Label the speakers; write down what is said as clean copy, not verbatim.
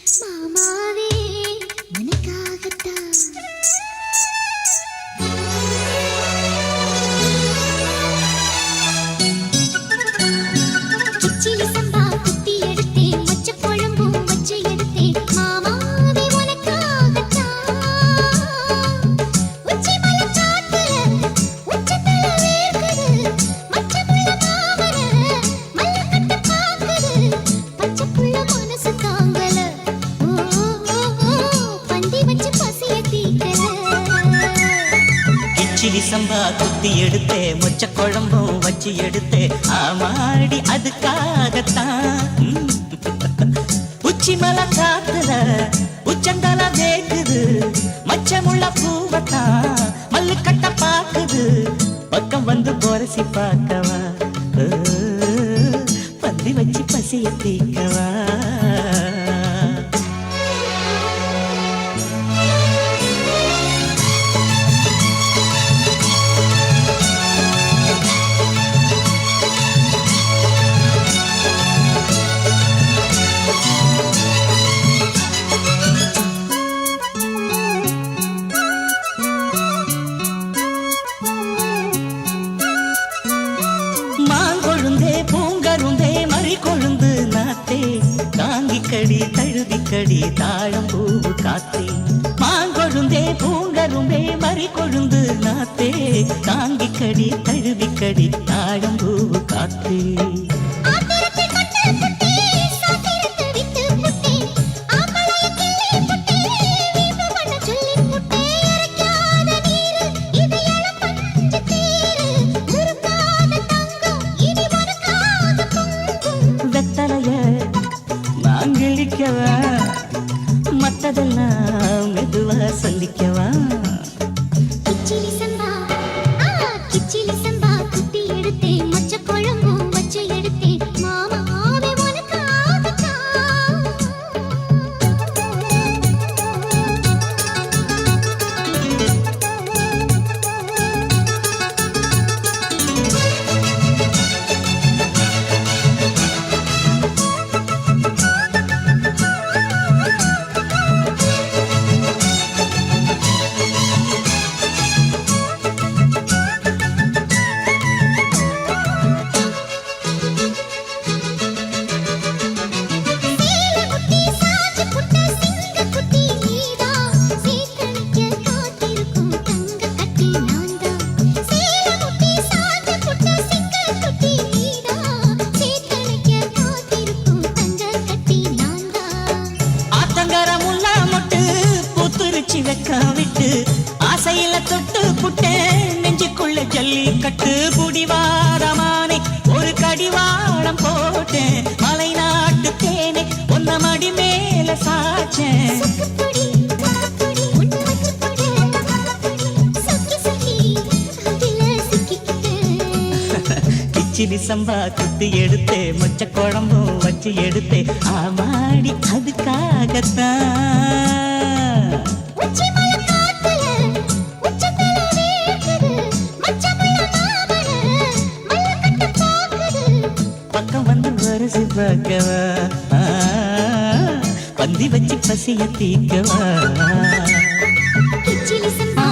Speaker 1: மாமாவே உனக்காகத்தான் கிச்சிலி சம்பா குத்தி எடுத்தேன் மொச்ச குழம்பும் வச்சு எடுத்தேன் மாமாவே உனக்காகத்தான் உச்சி மலை காத்துல உச்சத்தல வேர்க்குது மச்சமுள்ள மாமர மல்லக்கட்ட பாக்குது பச்சைப்புள்ள மனசு தாங்கல பந்தி வச்சு பசிய தீக்கல
Speaker 2: கிச்சிலி சம்பா குத்தி எடுத்தே மொச்ச குழம்பும் வச்சு எடுத்தே ஆமாடி அதுக்காகத்தான் உச்சி மலை காத்துல உச்சந்தல வேக்குது மச்சமுள்ள பூவத்தான் மல்லு கட்ட பாக்குது பக்கம் வந்து போரசி பார்க்கவா பந்தி வச்சு பசிய தீக்கவா கடி தழுவிக்கடி தாழம் பூவு காத்தே மாங்கொழுந்தே பூங்கரும்பே மறி கொழுந்து நாத்தே தாங்கிக்கடி தழுவிக்கடி தாழம் பூவு காத்தே மத்ததெல்லாம் மெதுவா சொல்லிக்கவா
Speaker 1: கிச்சிலி சம்பா குத்தி எடுத்தேன் மொச்ச குழம்பும் வச்சு எடுத்தேன் மாமாவே
Speaker 2: விட்டு ஆசையில தொட்டு புட்டேன் நெஞ்சுக்குள்ள ஜல்லி கட்டு புடிவாரமானே ஒரு கடிவாளம் போட்டேன் மலை நாட்டு தேனே ஒன்ன மடி மேல சாச்சேன் கிச்சிலி சம்பா குத்தி எடுத்தே மொச்ச குழம்பும் வச்சு எடுத்தே ஆமாடி அதுக்காகத்தான் பக்கம் வந்து வருசி பார்க்கவா பந்தி வச்சு பசிய தீக்கவா
Speaker 1: கிச்சிலி சம்பா